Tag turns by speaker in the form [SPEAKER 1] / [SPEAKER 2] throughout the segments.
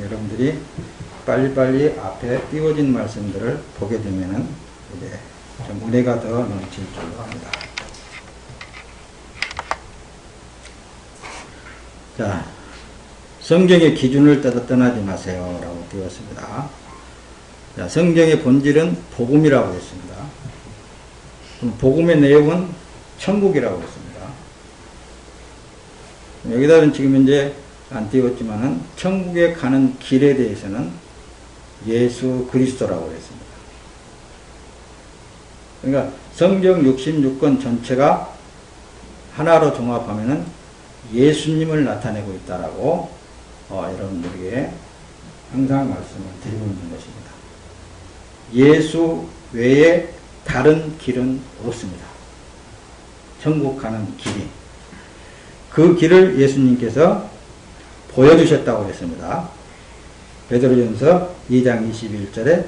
[SPEAKER 1] 여러분들이 빨리빨리 앞에 띄워진 말씀들을 보게 되면은 이제 좀 은혜가 더 넘칠 줄로 합니다. 자, 성경의 기준을 떠나지 마세요 라고 띄웠습니다. 자, 성경의 본질은 복음이라고 했습니다. 그럼 복음의 내용은 천국이라고 했습니다. 여기다는 지금 현재 안 띄웠지만은 천국에 가는 길에 대해서는 예수 그리스도라고 했습니다. 그러니까 성경 66권 전체가 하나로 종합하면은 예수님을 나타내고 있다라고 여러분들에게 항상 말씀을 드리고 있는 것입니다. 예수 외에 다른 길은 없습니다. 천국 가는 길이. 그 길을 예수님께서 보여주셨다고 했습니다. 베드로전서 2장 21절에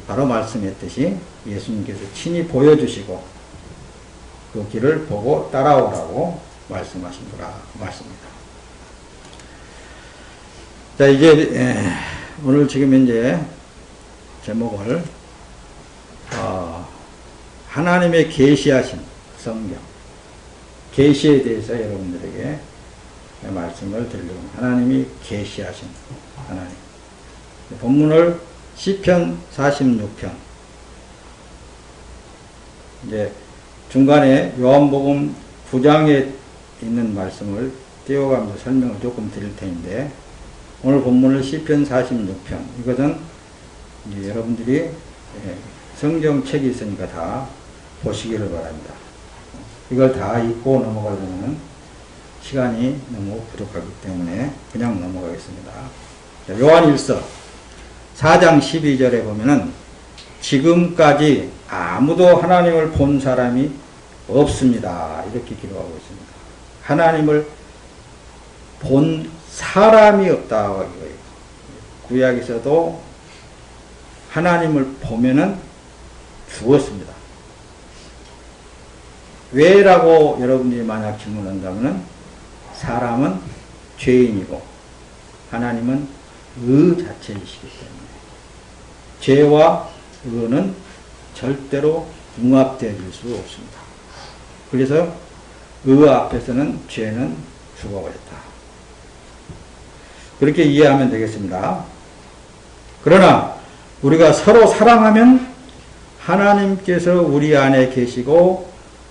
[SPEAKER 1] 바로 말씀했듯이 예수님께서 친히 보여주시고 그 길을 보고 따라오라고 말씀하신 거라 맞습니다. 자, 이제 오늘 지금 현재 제목을 하나님의 계시하신 성경, 계시에 대해서 여러분들에게 말씀을 드리려고 하나님이 계시하신 하나님. 본문을 시편 46편. 이제 중간에 요한복음 9장에 있는 말씀을 띄워가면서 설명을 조금 드릴 텐데, 오늘 본문을 시편 46편. 이것은 이제 여러분들이 성경책이 있으니까 다 보시기를 바랍니다. 이걸 다 읽고 넘어가려면 시간이 너무 부족하기 때문에 그냥 넘어가겠습니다. 요한일서 4장 12절에 보면은 지금까지 아무도 하나님을 본 사람이 없습니다. 이렇게 기록하고 있습니다. 하나님을 본 사람이 없다고 하고요. 구약에서도 하나님을 보면은 죽었습니다. 왜라고 여러분들이 만약 질문한다면은 사람은 죄인이고 하나님은 의 자체이시기 때문에 죄와 의는 절대로 융합되어질 수 없습니다. 그래서 의 앞에서는 죄는 죽어버렸다. 그렇게 이해하면 되겠습니다. 그러나 우리가 서로 사랑하면 하나님께서 우리 안에 계시고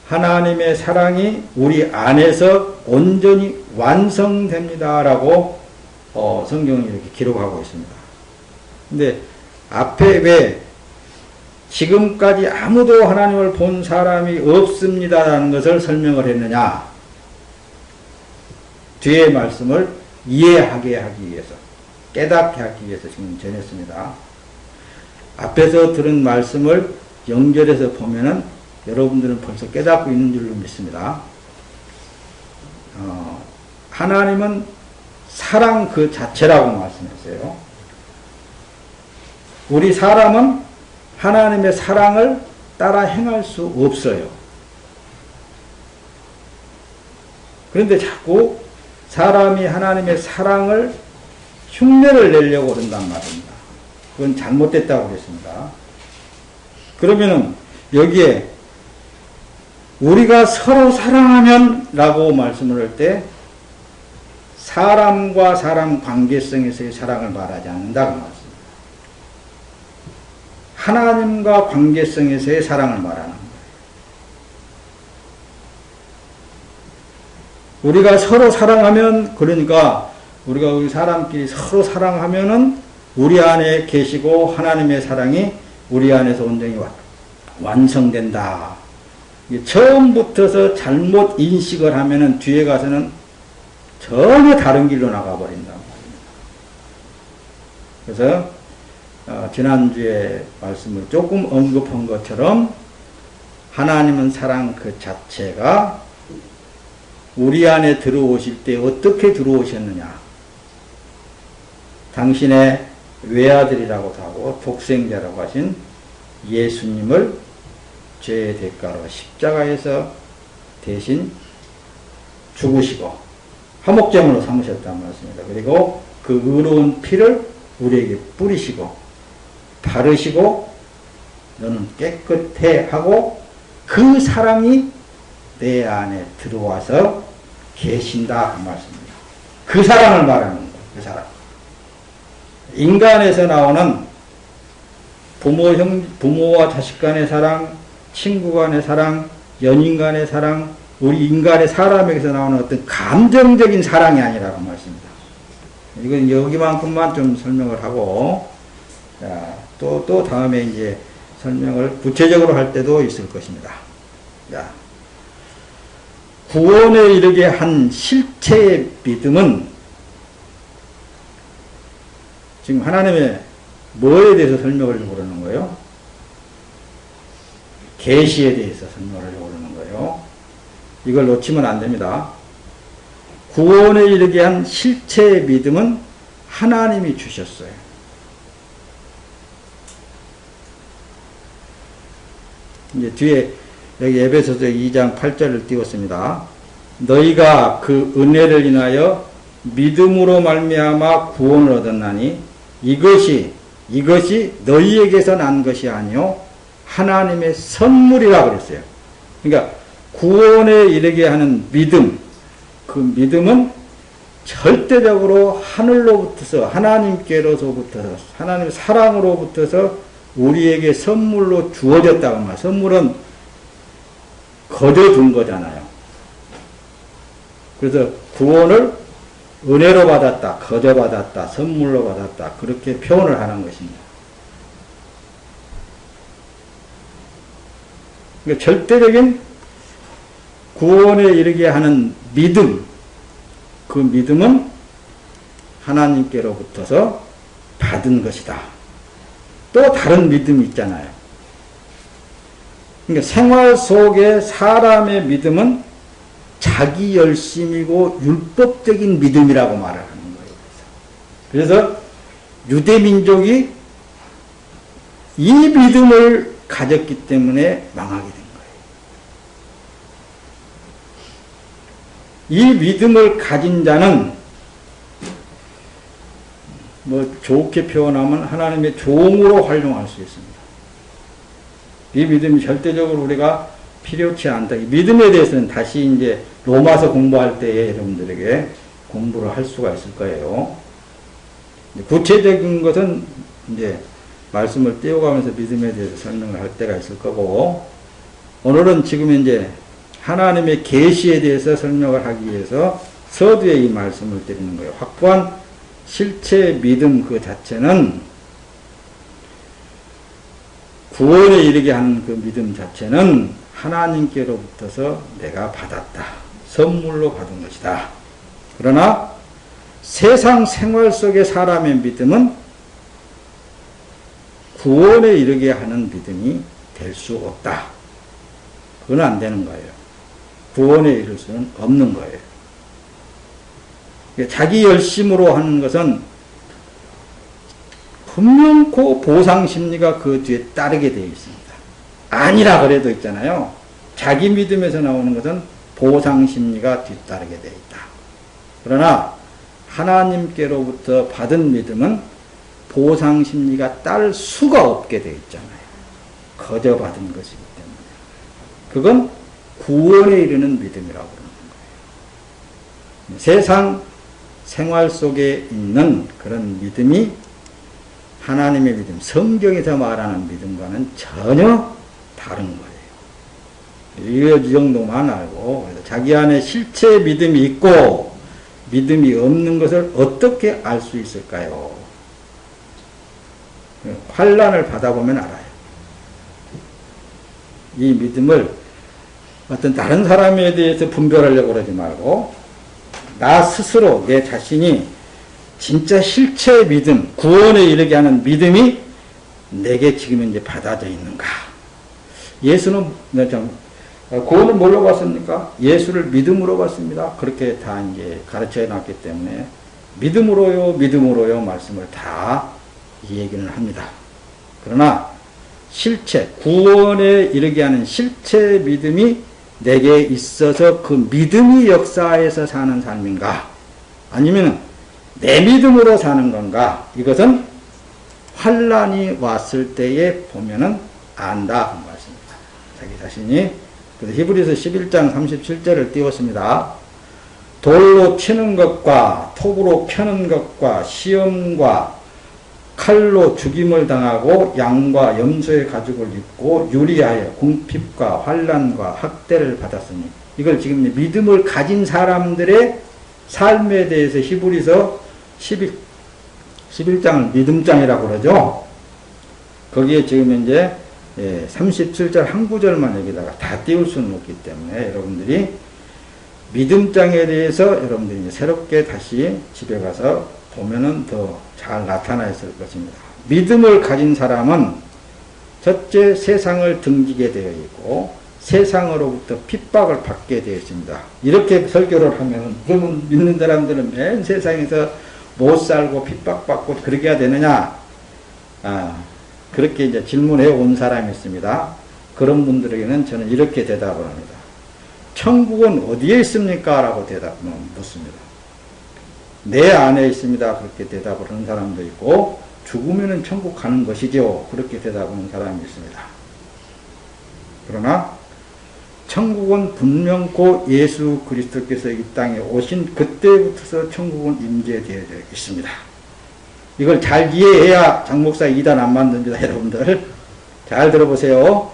[SPEAKER 1] 하나님의 사랑이 우리 안에서 온전히 완성됩니다. 라고 성경이 이렇게 기록하고 있습니다. 근데 앞에 왜 지금까지 아무도 하나님을 본 사람이 없습니다라는 것을 설명을 했느냐? 뒤의 말씀을 이해하게 하기 위해서, 깨닫게 하기 위해서 지금 전했습니다. 앞에서 들은 말씀을 연결해서 보면은 여러분들은 벌써 깨닫고 있는 줄로 믿습니다. 하나님은 사랑 그 자체라고 말씀했어요. 우리 사람은 하나님의 사랑을 따라 행할 수 없어요. 그런데 자꾸 사람이 하나님의 사랑을 흉내를 내려고 그런단 말입니다. 그건 잘못됐다고 그랬습니다. 그러면은 여기에 우리가 서로 사랑하면 라고 말씀을 할 때 사람과 사람 관계성에서의 사랑을 말하지 않는다고 말씀입니다. 하나님과 관계성에서의 사랑을 말하는 거예요. 우리가 서로 사랑하면, 그러니까 우리가 우리 사람끼리 서로 사랑하면은 우리 안에 계시고 하나님의 사랑이 우리 안에서 온전히 완성된다. 처음부터서 잘못 인식을 하면은 뒤에 가서는 전혀 다른 길로 나가버린단 말입니다. 그래서 지난주에 말씀을 조금 언급한 것처럼 하나님은 사랑 그 자체가 우리 안에 들어오실 때 어떻게 들어오셨느냐? 당신의 외아들이라고도 하고 독생자라고 하신 예수님을 죄의 대가로 십자가에서 대신 죽으시고 화목제물로 삼으셨다는 말씀입니다. 그리고 그 의로운 피를 우리에게 뿌리시고 바르시고 너는 깨끗해 하고 그 사랑이 내 안에 들어와서 계신다 그 말씀입니다. 그 사랑을 말하는 거예요. 그 사랑. 인간에서 나오는 부모와 자식 간의 사랑, 친구 간의 사랑, 연인 간의 사랑, 우리 인간의 사람에게서 나오는 어떤 감정적인 사랑이 아니라고 말씀입니다. 이건 여기만큼만 좀 설명을 하고, 자, 또 다음에 이제 설명을 구체적으로 할 때도 있을 것입니다. 자, 구원에 이르게 한 실체의 믿음은 지금 하나님의 뭐에 대해서 설명을 하려고 그러는 거예요? 계시에 대해서 설명을 하려고 그러는 거예요. 이걸 놓치면 안 됩니다. 구원에 이르게 한 실체의 믿음은 하나님이 주셨어요. 이제 뒤에 여기 에베소서 2장 8절을 띄웠습니다. 너희가 그 은혜를 인하여 믿음으로 말미암아 구원을 얻었나니 이것이 너희에게서 난 것이 아니요 하나님의 선물이라 그랬어요. 그러니까 구원에 이르게 하는 믿음, 그 믿음은 절대적으로 하늘로부터서 하나님께로서부터서 하나님의 사랑으로부터서 우리에게 선물로 주어졌다고 말이에요. 선물은 거저둔 거잖아요. 그래서 구원을 은혜로 받았다, 거저 받았다, 선물로 받았다 그렇게 표현을 하는 것입니다. 그러니까 절대적인 구원에 이르게 하는 믿음, 그 믿음은 하나님께로부터서 받은 것이다. 또 다른 믿음이 있잖아요. 그러니까 생활 속의 사람의 믿음은 자기 열심이고 율법적인 믿음이라고 말을 하는 거예요. 그래서 유대민족이 이 믿음을 가졌기 때문에 망하게 된 거예요. 이 믿음을 가진 자는 뭐 좋게 표현하면 하나님의 종으로 활용할 수 있습니다. 이 믿음이 절대적으로 우리가 필요치 않다. 이 믿음에 대해서는 다시 이제 로마서 공부할 때에 여러분들에게 공부를 할 수가 있을 거예요. 구체적인 것은 이제 말씀을 띄워가면서 믿음에 대해서 설명을 할 때가 있을 거고, 오늘은 지금 이제 하나님의 계시에 대해서 설명을 하기 위해서 서두에 이 말씀을 드리는 거예요. 확고한 실체 믿음 그 자체는, 구원에 이르게 하는 그 믿음 자체는 하나님께로부터서 내가 받았다. 선물로 받은 것이다. 그러나 세상 생활 속의 사람의 믿음은 구원에 이르게 하는 믿음이 될 수 없다. 그건 안 되는 거예요. 구원에 이를 수는 없는 거예요. 자기 열심으로 하는 것은 분명코 보상심리가 그 뒤에 따르게 되어 있습니다. 아니라 그래도 있잖아요. 자기 믿음에서 나오는 것은 보상심리가 뒤따르게 되어 있다. 그러나 하나님께로부터 받은 믿음은 보상심리가 따를 수가 없게 되어 있잖아요. 거저 받은 것이기 때문에. 그건 구원에 이르는 믿음이라고 그러는 거예요. 세상 생활 속에 있는 그런 믿음이 하나님의 믿음, 성경에서 말하는 믿음과는 전혀 다른 거예요. 이 정도만 알고, 자기 안에 실체 믿음이 있고 믿음이 없는 것을 어떻게 알 수 있을까요? 환난을 받아보면 알아요. 이 믿음을 어떤 다른 사람에 대해서 분별하려고 그러지 말고, 나 스스로, 내 자신이 진짜 실체의 믿음, 구원에 이르게 하는 믿음이 내게 지금 이제 받아져 있는가? 예수는, 구원을 뭘로 받습니까? 예수를 믿음으로 받습니다. 그렇게 다 이제 가르쳐 놨기 때문에, 믿음으로요 말씀을 다 이 얘기는 합니다. 그러나, 실체, 구원에 이르게 하는 실체의 믿음이 내게 있어서 그 믿음이 역사에서 사는 삶인가? 아니면 내 믿음으로 사는 건가? 이것은 환란이 왔을 때에 보면은 안다 그 말씀입니다. 자기 자신이. 그래서 히브리서 11장 37절을 띄웠습니다. 돌로 치는 것과 톱으로 펴는 것과 시험과 칼로 죽임을 당하고 양과 염소의 가죽을 입고 유리하여 궁핍과 환란과 학대를 받았으니, 이걸 지금 믿음을 가진 사람들의 삶에 대해서 히브리서 11장을 믿음장이라고 그러죠. 거기에 지금 이제 37절 한 구절만 여기다가 다 띄울 수는 없기 때문에 여러분들이 믿음장에 대해서 여러분들이 이제 새롭게 다시 집에 가서 보면은 더 잘 나타나 있을 것입니다. 믿음을 가진 사람은 첫째 세상을 등지게 되어 있고 세상으로부터 핍박을 받게 되어 있습니다. 이렇게 설교를 하면 그러면 믿는 사람들은 맨 세상에서 못 살고 핍박받고 그렇게 해야 되느냐? 그렇게 이제 질문해 온 사람이 있습니다. 그런 분들에게는 저는 이렇게 대답을 합니다. 천국은 어디에 있습니까? 라고 묻습니다. 내 안에 있습니다. 그렇게 대답을 하는 사람도 있고, 죽으면은 천국 가는 것이죠. 그렇게 대답하는 사람이 있습니다. 그러나 천국은 분명코 예수 그리스도께서 이 땅에 오신 그때부터서 천국은 임재되어 있습니다. 이걸 잘 이해해야 장목사 2단 안 만듭니다. 여러분들 잘 들어보세요.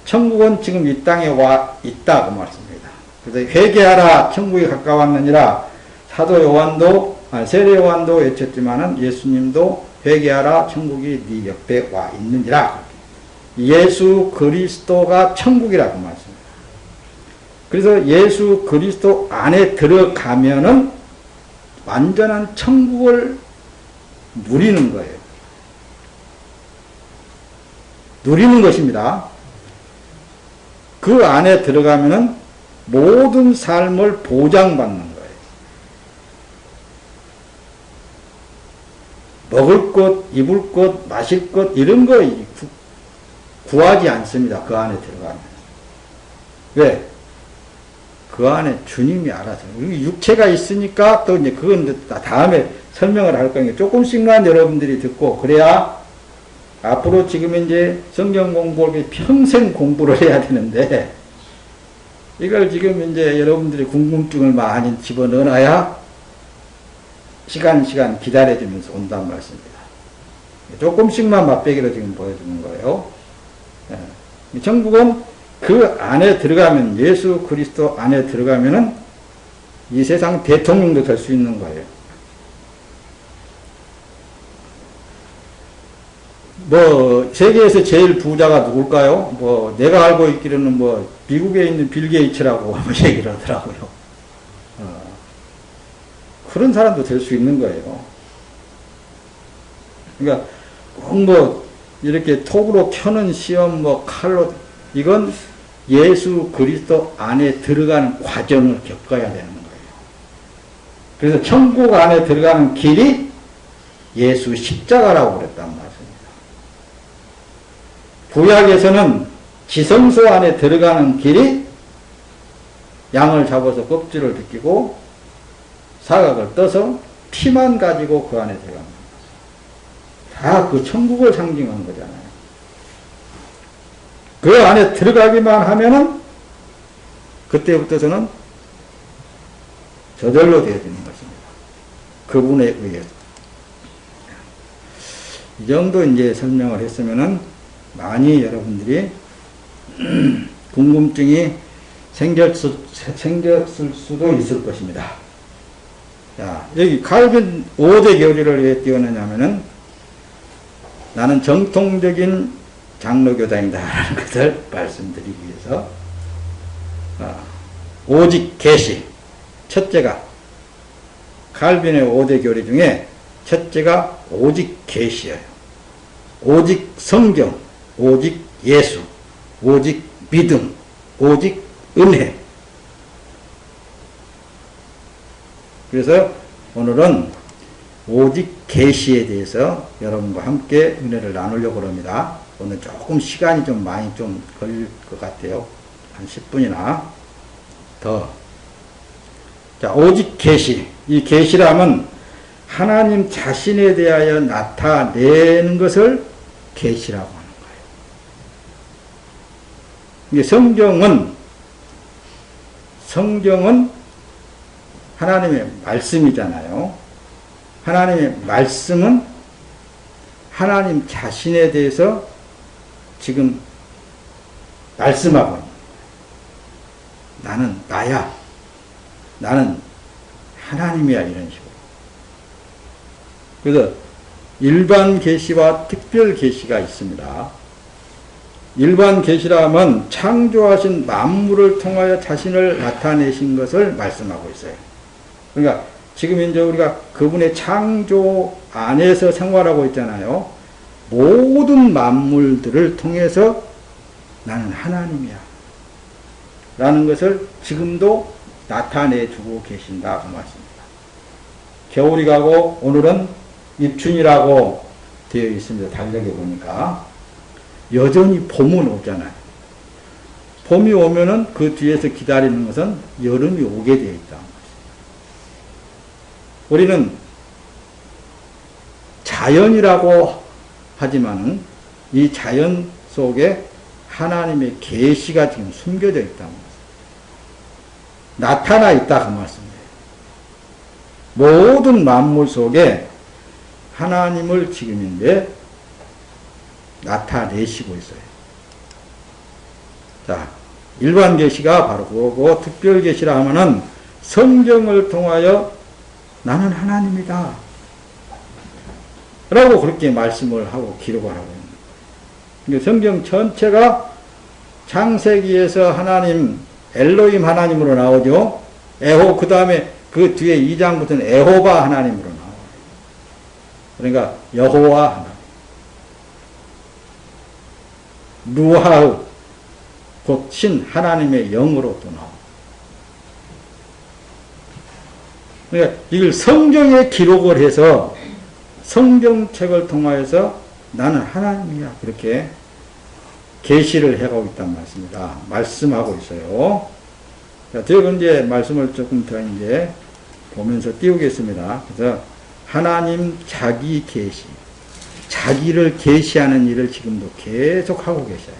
[SPEAKER 1] 천국은 지금 이 땅에 와 있다 그 말씀입니다. 그래서 회개하라 천국이 가까웠느니라 사도 요한도 세례 요한도 외쳤지만은 예수님도 회개하라 천국이 네 옆에 와 있느니라. 예수 그리스도가 천국이라고 말씀입니다. 그래서 예수 그리스도 안에 들어가면은 완전한 천국을 누리는 거예요. 누리는 것입니다. 그 안에 들어가면은 모든 삶을 보장받는 거예요. 먹을 것, 입을 것, 마실 것 이런 거 구하지 않습니다. 그 안에 들어가면. 왜? 그 안에 주님이 알아서. 육체가 있으니까 또 이제 그건 다음에 설명을 할 거니까 조금씩만 여러분들이 듣고 그래야 앞으로 지금 이제 성경 공부를 평생 공부를 해야 되는데 이걸 지금 이제 여러분들이 궁금증을 많이 집어넣어놔야 시간 기다려주면서 온다는 말씀입니다. 조금씩만 맛배기로 지금 보여주는 거예요. 천국은 그 안에 들어가면 예수 그리스도 안에 들어가면은 이 세상 대통령도 될 수 있는 거예요. 뭐 세계에서 제일 부자가 누굴까요? 뭐 내가 알고 있기로는 뭐 미국에 있는 빌 게이츠라고 얘기를 하더라고요. 그런 사람도 될 수 있는 거예요. 그러니까 꼭 뭐 이렇게 톱으로 켜는 시험 뭐 칼로 이건 예수 그리스도 안에 들어가는 과정을 겪어야 되는 거예요. 그래서 천국 안에 들어가는 길이 예수 십자가라고 그랬단 말입니다. 구약에서는 지성소 안에 들어가는 길이 양을 잡아서 껍질을 벗기고 사각을 떠서 피만 가지고 그 안에 들어갑니다. 다 그 천국을 상징한 거잖아요. 그 안에 들어가기만 하면은 그때부터서는 저절로 되어지는 것입니다. 그분에 의해서. 이 정도 이제 설명을 했으면은 많이 여러분들이 궁금증이 생겼을 수도 있을 것입니다. 자, 여기 칼빈 5대 교리를 왜 띄워내냐면은 나는 정통적인 장로교단이다라는 것을 말씀드리기 위해서 오직 계시 첫째가 칼빈의 5대 교리 중에 첫째가 오직 계시예요. 오직 성경, 오직 예수, 오직 믿음, 오직 은혜. 그래서 오늘은 오직 계시에 대해서 여러분과 함께 은혜를 나누려고 합니다. 오늘 조금 시간이 좀 많이 좀 걸릴 것 같아요. 한 10분이나 더. 자, 오직 계시. 이 계시라면 하나님 자신에 대하여 나타내는 것을 계시라고 하는 거예요. 이게 성경은 하나님의 말씀이잖아요. 하나님의 말씀은 하나님 자신에 대해서 지금 말씀하고 있는 거예요. 나는 나야. 나는 하나님이야. 이런 식으로. 그래서 일반 계시와 특별 계시가 있습니다. 일반 계시라 하면 창조하신 만물을 통하여 자신을 나타내신 것을 말씀하고 있어요. 그러니까 지금 이제 우리가 그분의 창조 안에서 생활하고 있잖아요. 모든 만물들을 통해서 나는 하나님이야 라는 것을 지금도 나타내 주고 계신다 그 말씀입니다. 겨울이 가고 오늘은 입춘이라고 되어 있습니다. 달력에 보니까 여전히 봄은 오잖아요. 봄이 오면은 그 뒤에서 기다리는 것은 여름이 오게 되어 있다. 우리는 자연이라고 하지만은 이 자연 속에 하나님의 계시가 지금 숨겨져 있다. 나타나 있다 그 말씀이에요. 모든 만물 속에 하나님을 지금 이제 나타내시고 있어요. 자, 일반 계시가 바로 그거고 특별 계시라 하면은 성경을 통하여 나는 하나님이다 라고 그렇게 말씀을 하고 기록을 하고 있는 거예요. 성경 전체가 창세기에서 하나님 엘로힘 하나님으로 나오죠. 그 다음에 그 뒤에 2장부터는 에호바 하나님으로 나와요. 그러니까 여호와 하나님. 루하흐 곧 신 하나님의 영으로 또 나옵니다. 그러니까 이걸 성경에 기록을 해서 성경책을 통하여서 나는 하나님이야 그렇게 계시를 해가고 있단 말씀입니다. 말씀하고 있어요. 자, 제가 이제 말씀을 조금 더 이제 보면서 띄우겠습니다. 그래서 하나님 자기 계시, 자기를 계시하는 일을 지금도 계속 하고 계셔요.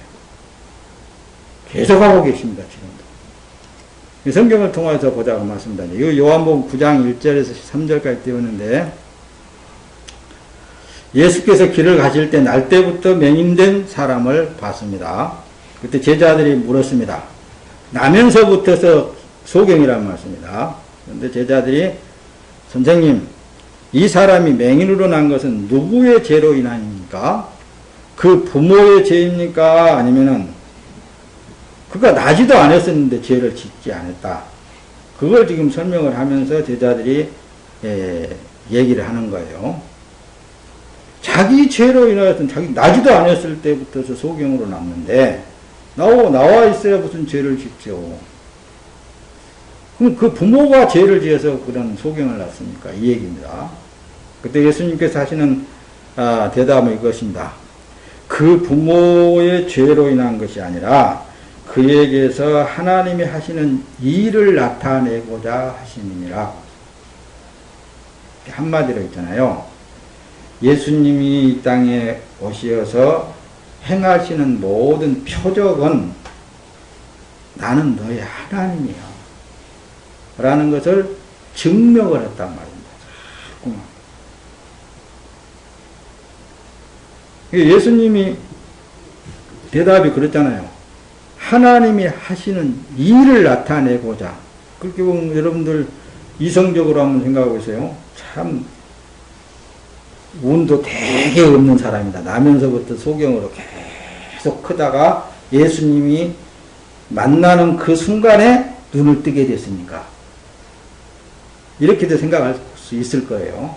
[SPEAKER 1] 계속 하고 계십니다. 지금도. 성경을 통해서 보자고 말씀입니다. 이 요한복음 9장 1절에서 3절까지 띄웠는데 예수께서 길을 가실 때 날 때부터 맹인된 사람을 봤습니다. 그때 제자들이 물었습니다. 나면서부터서 소경이란 말씀입니다. 그런데 제자들이 선생님 이 사람이 맹인으로 난 것은 누구의 죄로 인하입니까? 그 부모의 죄입니까? 아니면은 그가 나지도 않았었는데 죄를 짓지 않았다. 그걸 지금 설명을 하면서 제자들이 얘기를 하는 거예요. 자기 죄로 인하여서 자기 나지도 않았을 때부터 소경으로 났는데 나와 있어야 무슨 죄를 짓죠. 그럼 그 부모가 죄를 지어서 그런 소경을 났습니까? 이 얘기입니다. 그때 예수님께서 하시는 대답은 이것입니다. 그 부모의 죄로 인한 것이 아니라 그에게서 하나님이 하시는 일을 나타내고자 하심이니라. 한마디로 있잖아요. 예수님이 이 땅에 오시어서 행하시는 모든 표적은 나는 너의 하나님이야 라는 것을 증명을 했단 말입니다. 예수님이 대답이 그랬잖아요. 하나님이 하시는 일을 나타내고자. 그렇게 보면 여러분들 이성적으로 한번 생각해 보세요. 참 운도 되게 없는 사람이다. 나면서부터 소경으로 계속 크다가 예수님이 만나는 그 순간에 눈을 뜨게 됐으니까 이렇게도 생각할 수 있을 거예요.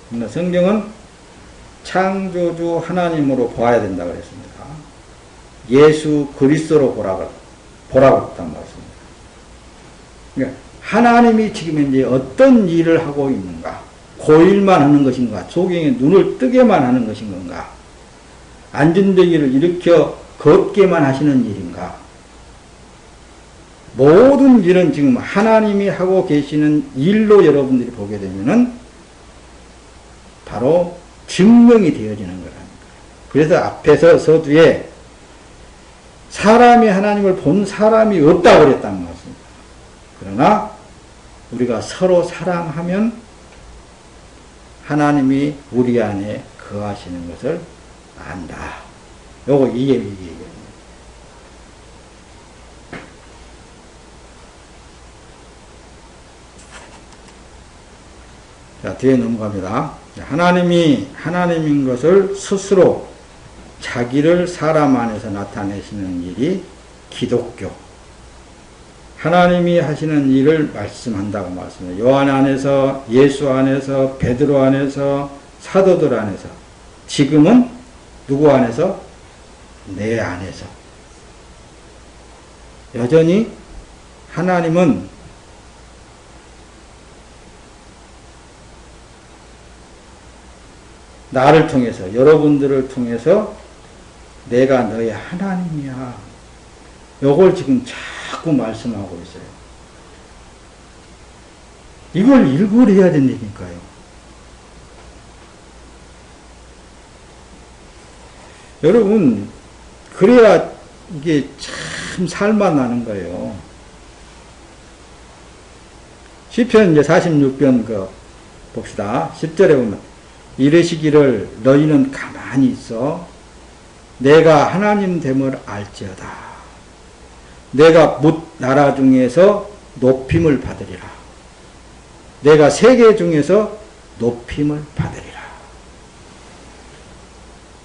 [SPEAKER 1] 그러나 성경은 창조주 하나님으로 보아야 된다고 그랬습니다. 예수 그리스도로 보라고 했단 말씀입니다. 그러니까 하나님이 지금 이제 어떤 일을 하고 있는가? 고일만 하는 것인가? 소경의 눈을 뜨게만 하는 것인 건가? 안진뱅이를 일으켜 걷게만 하시는 일인가? 모든 일은 지금 하나님이 하고 계시는 일로 여러분들이 보게 되면은 바로 증명이 되어지는 거라는 거예요. 그래서 앞에서 서두에 사람이 하나님을 본 사람이 없다고 그랬다는 것입니다. 그러나 우리가 서로 사랑하면 하나님이 우리 안에 거하시는 것을 안다. 요거 이 얘기예요. 자, 뒤에 넘어갑니다. 하나님이 하나님인 것을 스스로 자기를 사람 안에서 나타내시는 일이 기독교. 하나님이 하시는 일을 말씀한다고 말씀해요. 요한 안에서, 예수 안에서, 베드로 안에서, 사도들 안에서. 지금은 누구 안에서? 내 안에서. 여전히 하나님은 나를 통해서, 여러분들을 통해서 내가 너의 하나님이야. 요걸 지금 자꾸 말씀하고 있어요. 이걸 일구해야 된다니까요. 여러분, 그래야 이게 참 살만나는 거예요. 시편 이제 46편 봅시다. 10절에 보면 이르시기를 너희는 가만히 있어 내가 하나님 됨을 알지어다. 내가 뭇 나라 중에서 높임을 받으리라. 내가 세계 중에서 높임을 받으리라.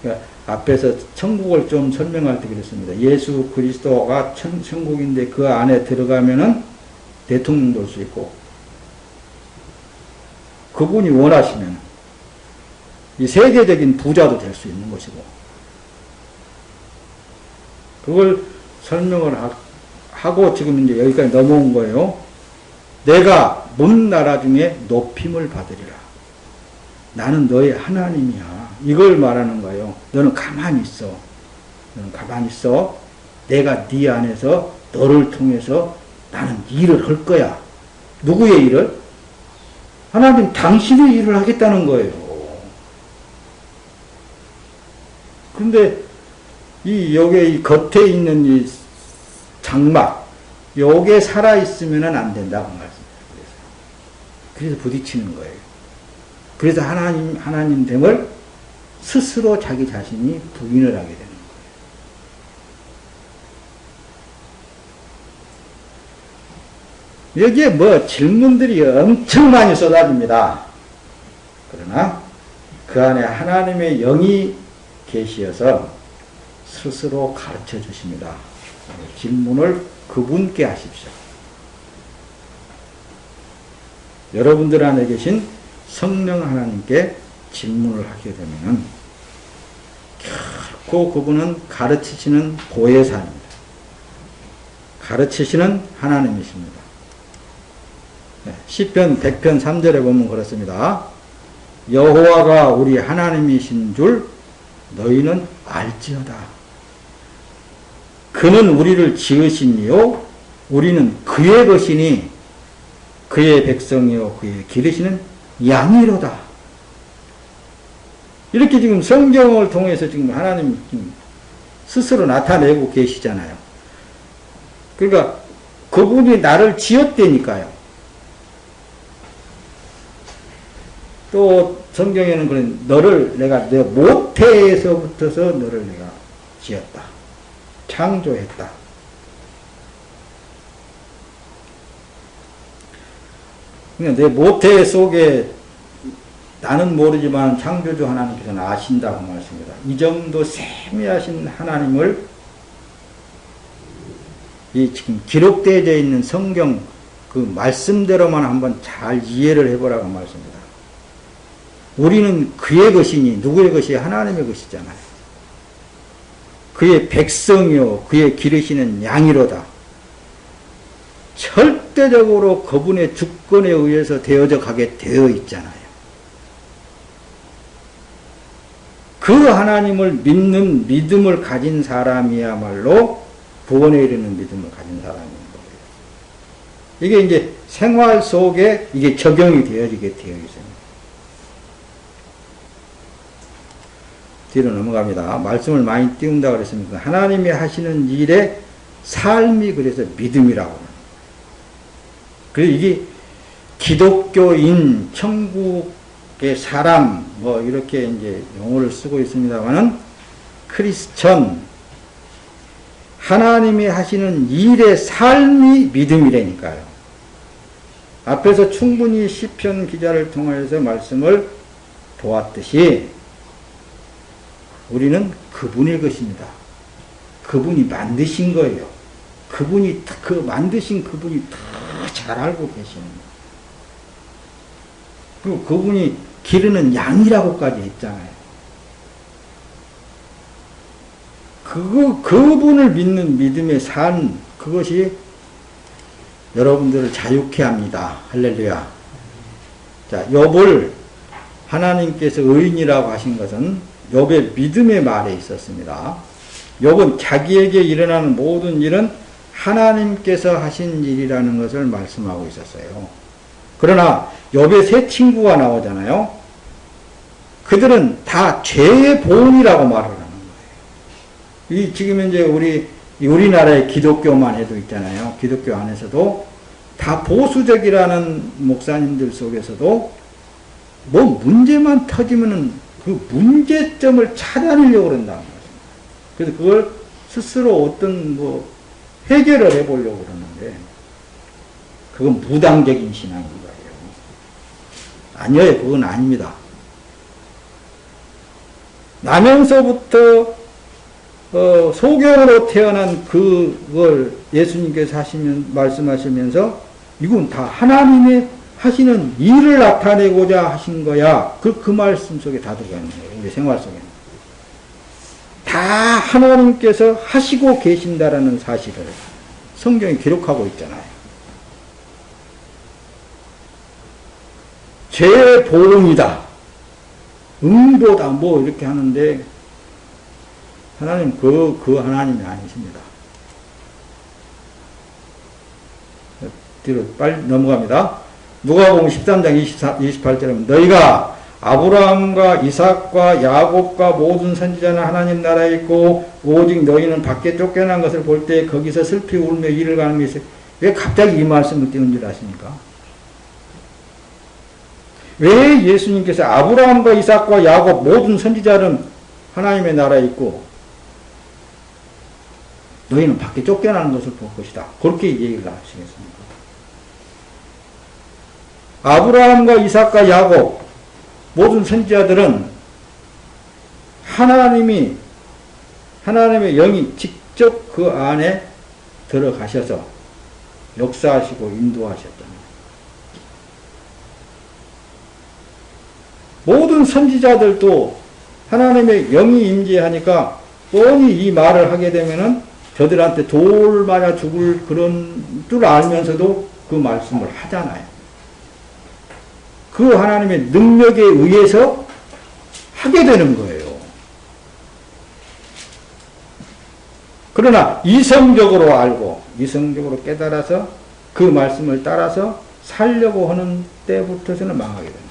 [SPEAKER 1] 그러니까 앞에서 천국을 좀 설명할 때 그랬습니다. 예수 그리스도가 천국인데 그 안에 들어가면은 대통령 될 수 있고, 그분이 원하시면 이 세계적인 부자도 될 수 있는 것이고, 그걸 설명을 하고 지금 이제 여기까지 넘어온 거예요. 내가 먼 나라 중에 높임을 받으리라. 나는 너의 하나님이야. 이걸 말하는 거예요. 너는 가만히 있어. 너는 가만히 있어. 내가 네 안에서 너를 통해서 나는 일을 할 거야. 누구의 일을? 하나님 당신의 일을 하겠다는 거예요. 근데 여기에 이 겉에 있는 이 장막, 요게 살아있으면 안 된다고 말씀드려요. 그래서 부딪히는 거예요. 그래서 하나님 됨을 스스로 자기 자신이 부인을 하게 되는 거예요. 여기에 뭐 질문들이 엄청 많이 쏟아집니다. 그러나 그 안에 하나님의 영이 계시어서 스스로 가르쳐 주십니다. 질문을 그분께 하십시오. 여러분들 안에 계신 성령 하나님께 질문을 하게 되면 결코 그분은 가르치시는 보혜사입니다. 가르치시는 하나님이십니다. 시편 100편 3절에 보면 그렇습니다. 여호와가 우리 하나님이신 줄 너희는 알지어다. 그는 우리를 지으시니요 우리는 그의 것이니 그의 백성이요 그의 기르시는 양이로다. 이렇게 지금 성경을 통해서 지금 하나님 스스로 나타내고 계시잖아요. 그러니까 그분이 나를 지었다니까요. 또 성경에는 그런 너를 내가 내 모태에서부터서 너를 내가 지었다. 창조했다. 그러니까 내 모태 속에 나는 모르지만 창조주 하나님께서는 아신다고 말씀합니다. 이 정도 세미하신 하나님을 이 지금 기록되어 있는 성경 그 말씀대로만 한번 잘 이해를 해보라고 말씀합니다. 우리는 그의 것이니 누구의 것이 하나님의 것이잖아요. 그의 백성이요 그의 기르시는 양이로다. 절대적으로 그분의 주권에 의해서 되어져 가게 되어 있잖아요. 그 하나님을 믿는 믿음을 가진 사람이야말로 구원에 이르는 믿음을 가진 사람인 거예요. 이게 이제 생활 속에 이게 적용이 되어지게 되어 있습니다. 뒤로 넘어갑니다. 말씀을 많이 띄운다 그랬습니다. 하나님이 하시는 일의 삶이 그래서 믿음이라고. 그래서 이게 기독교인, 천국의 사람, 뭐 이렇게 이제 용어를 쓰고 있습니다만은 크리스천, 하나님이 하시는 일의 삶이 믿음이라니까요. 앞에서 충분히 시편 기자를 통해서 말씀을 보았듯이 우리는 그분의 것입니다. 그분이 만드신 거예요. 그분이 그 만드신 그분이 더 잘 알고 계시는 거예요. 그리고 그분이 기르는 양이라고까지 했잖아요. 그분을 믿는 믿음의 삶, 그것이 여러분들을 자유케 합니다. 할렐루야. 자, 욥을 하나님께서 의인이라고 하신 것은 욥의 믿음의 말에 있었습니다. 욥은 자기에게 일어나는 모든 일은 하나님께서 하신 일이라는 것을 말씀하고 있었어요. 그러나 욥의 세 친구가 나오잖아요. 그들은 다 죄의 보응이라고 말을 하는 거예요. 지금 현재 우리나라의 기독교만 해도 있잖아요. 기독교 안에서도 다 보수적이라는 목사님들 속에서도 뭐 문제만 터지면은 그 문제점을 찾아내려고 그런다는 거죠. 그래서 그걸 스스로 어떤 뭐 해결을 해보려고 그러는데 그건 무당적인 신앙인 거예요. 아니요, 그건 아닙니다. 나면서부터 소경으로 태어난 그걸 예수님께서 말씀하시면서 이건 다 하나님의 하시는 일을 나타내고자 하신 거야. 그 말씀 속에 다 들어가 있는 거예요. 우리 생활 속에. 다 하나님께서 하시고 계신다라는 사실을 성경이 기록하고 있잖아요. 죄의 보응이다. 응보다 뭐 이렇게 하는데 하나님 그 하나님이 아니십니다. 뒤로 빨리 넘어갑니다. 누가복음 13장 28절에 너희가 아브라함과 이삭과 야곱과 모든 선지자는 하나님 나라에 있고 오직 너희는 밖에 쫓겨난 것을 볼 때 거기서 슬피 울며 이를 가는 것이 왜 갑자기 이 말씀을 띄운 줄 아십니까? 왜 예수님께서 아브라함과 이삭과 야곱 모든 선지자는 하나님의 나라에 있고 너희는 밖에 쫓겨나는 것을 볼 것이다. 그렇게 얘기를 하시겠습니까? 아브라함과 이삭과 야곱 모든 선지자들은 하나님의 영이 직접 그 안에 들어가셔서 역사하시고 인도하셨다. 모든 선지자들도 하나님의 영이 임재하니까 뻔히 이 말을 하게 되면은 저들한테 돌 맞아 죽을 그런 줄 알면서도 그 말씀을 하잖아요. 그 하나님의 능력에 의해서 하게 되는 거예요. 그러나 이성적으로 알고 이성적으로 깨달아서 그 말씀을 따라서 살려고 하는 때부터서는 망하게 됩니다.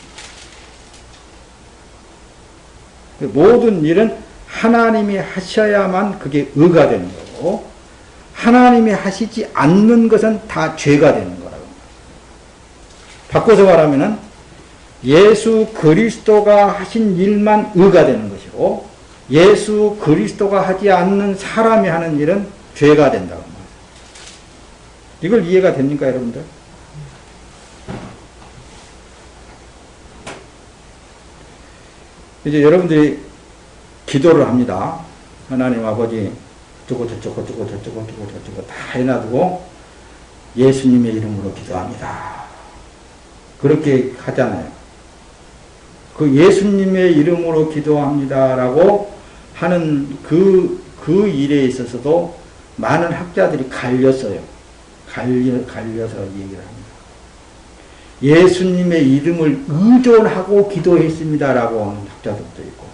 [SPEAKER 1] 모든 일은 하나님이 하셔야만 그게 의가 되는 거고 하나님이 하시지 않는 것은 다 죄가 되는 거라고. 바꿔서 말하면은 예수 그리스도가 하신 일만 의가 되는 것이고 예수 그리스도가 하지 않는 사람이 하는 일은 죄가 된다고. 이걸 이해가 됩니까, 여러분들? 이제 여러분들이 기도를 합니다. 하나님 아버지 저거 다 해놔두고 예수님의 이름으로 기도합니다. 그렇게 하잖아요. 그 예수님의 이름으로 기도합니다라고 하는 그 일에 있어서도 많은 학자들이 갈려서 얘기를 합니다. 예수님의 이름을 의존하고 기도했습니다라고 하는 학자들도 있고